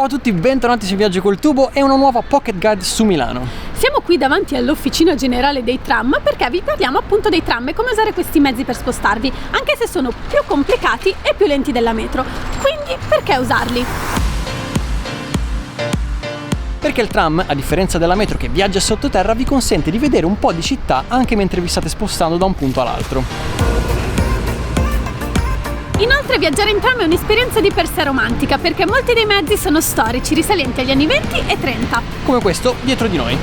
Ciao a tutti, bentornati su Viaggio col Tubo e una nuova Pocket Guide su Milano. Siamo qui davanti all'officina generale dei tram perché vi parliamo appunto dei tram e come usare questi mezzi per spostarvi, anche se sono più complicati e più lenti della metro. Quindi perché usarli? Perché il tram, a differenza della metro che viaggia sottoterra, vi consente di vedere un po' di città anche mentre vi state spostando da un punto all'altro. Inoltre viaggiare in tram è un'esperienza di per sé romantica perché molti dei mezzi sono storici risalenti agli anni 20 e 30. Come questo dietro di noi.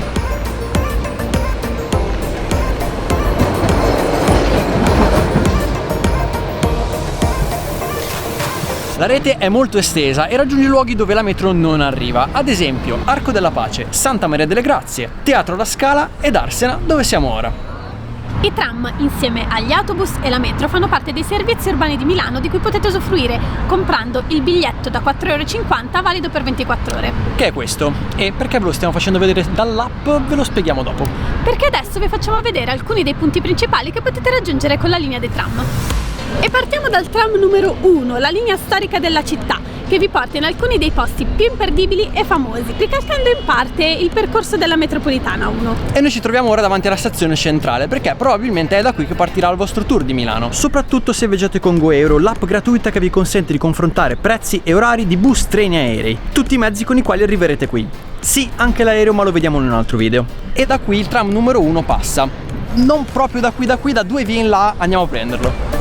La rete è molto estesa e raggiunge luoghi dove la metro non arriva, ad esempio Arco della Pace, Santa Maria delle Grazie, Teatro La Scala ed Arsena, dove siamo ora. I tram, insieme agli autobus e la metro, fanno parte dei servizi urbani di Milano di cui potete usufruire comprando il biglietto da 4,50 € valido per 24 ore. Che è questo? E perché ve lo stiamo facendo vedere dall'app? Ve lo spieghiamo dopo. Perché adesso vi facciamo vedere alcuni dei punti principali che potete raggiungere con la linea dei tram. E partiamo dal tram numero 1, la linea storica della città, che vi porta in alcuni dei posti più imperdibili e famosi, ricalcando in parte il percorso della metropolitana 1. E noi ci troviamo ora davanti alla stazione centrale, perché probabilmente è da qui che partirà il vostro tour di Milano. Soprattutto se viaggiate con GoEuro, l'app gratuita che vi consente di confrontare prezzi e orari di bus, treni e aerei. Tutti i mezzi con i quali arriverete qui. Sì, anche l'aereo, ma lo vediamo in un altro video. E da qui il tram numero 1 passa. Non proprio da qui, da 2 vie in là, andiamo a prenderlo.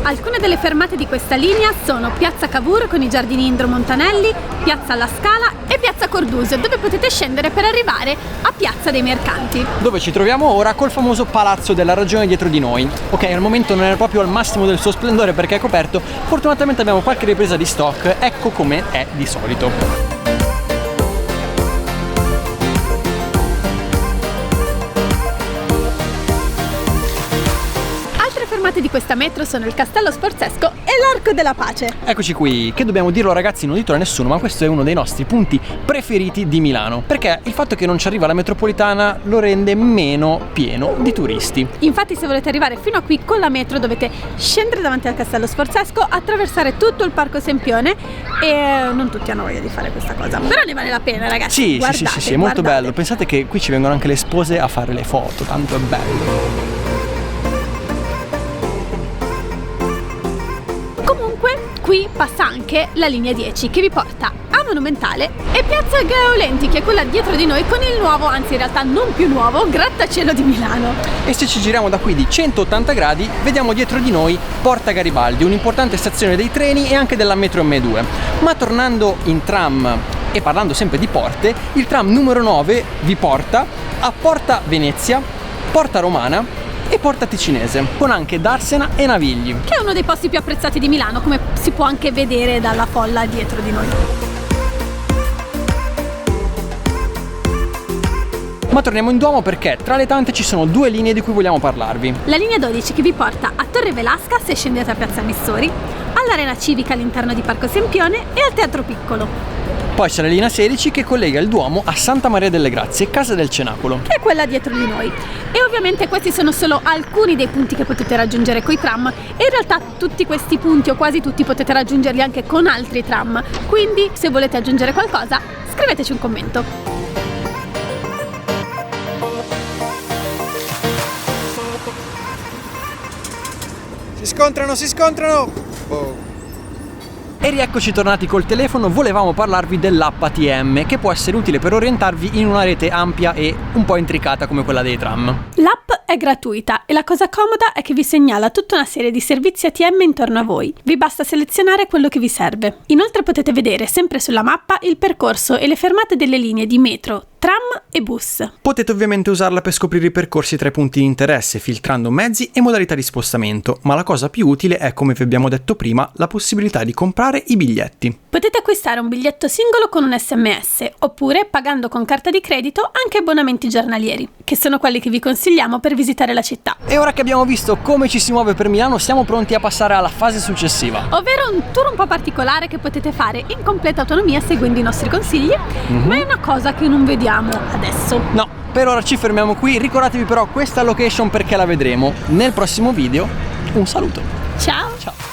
Alcune delle fermate di questa linea sono Piazza Cavour con i giardini Indro Montanelli, Piazza La Scala e Piazza Cordusio, dove potete scendere per arrivare a Piazza dei Mercanti, dove ci troviamo ora col famoso Palazzo della Ragione dietro di noi. Ok, al momento non è proprio al massimo del suo splendore perché è coperto, fortunatamente abbiamo qualche ripresa di stock, ecco come è di solito. di questa metro sono il Castello Sforzesco e l'Arco della Pace. Eccoci qui, che dobbiamo dirlo ragazzi, non ditelo a nessuno, ma questo è uno dei nostri punti preferiti di Milano, perché il fatto che non ci arriva la metropolitana lo rende meno pieno di turisti. Infatti se volete arrivare fino a qui con la metro dovete scendere davanti al Castello Sforzesco, attraversare tutto il Parco Sempione e non tutti hanno voglia di fare questa cosa, però ne vale la pena ragazzi. Sì, è molto bello. Pensate che qui ci vengono anche le spose a fare le foto, tanto è bello. Qui passa anche la linea 10 che vi porta a Monumentale e Piazza Gaeolenti, che è quella dietro di noi con il nuovo, anzi in realtà non più nuovo, grattacielo di Milano. E se ci giriamo da qui di 180 gradi vediamo dietro di noi Porta Garibaldi, un'importante stazione dei treni e anche della metro M2. Ma tornando in tram e parlando sempre di porte, il tram numero 9 vi porta a Porta Venezia, Porta Romana e Porta Ticinese, con anche Darsena e Navigli, che è uno dei posti più apprezzati di Milano, come si può anche vedere dalla folla dietro di noi. Ma torniamo in Duomo perché tra le tante ci sono 2 linee di cui vogliamo parlarvi. La linea 12 che vi porta a Torre Velasca se scendete a Piazza Missori, all'Arena Civica all'interno di Parco Sempione e al Teatro Piccolo. Poi c'è la linea 16 che collega il Duomo a Santa Maria delle Grazie, Casa del Cenacolo, che è quella dietro di noi. E ovviamente questi sono solo alcuni dei punti che potete raggiungere coi tram e in realtà tutti questi punti o quasi tutti potete raggiungerli anche con altri tram. Quindi se volete aggiungere qualcosa scriveteci un commento. Si scontrano! Oh. E rieccoci tornati col telefono, volevamo parlarvi dell'app ATM che può essere utile per orientarvi in una rete ampia e un po' intricata come quella dei tram. L'app è gratuita e la cosa comoda è che vi segnala tutta una serie di servizi ATM intorno a voi. Vi basta selezionare quello che vi serve. Inoltre potete vedere sempre sulla mappa il percorso e le fermate delle linee di metro, tram e bus. Potete ovviamente usarla per scoprire i percorsi tra i punti di interesse, filtrando mezzi e modalità di spostamento, ma la cosa più utile è, come vi abbiamo detto prima, la possibilità di comprare i biglietti. Potete acquistare un biglietto singolo con un SMS, oppure pagando con carta di credito anche abbonamenti giornalieri, che sono quelli che vi consigliamo per visitare la città. E ora che abbiamo visto come ci si muove per Milano, siamo pronti a passare alla fase successiva, ovvero un tour un po' particolare che potete fare in completa autonomia seguendo i nostri consigli, ma è una cosa che non vediamo adesso. No, Per ora ci fermiamo qui, ricordatevi però questa location perché la vedremo nel prossimo video. Un saluto. Ciao! Ciao!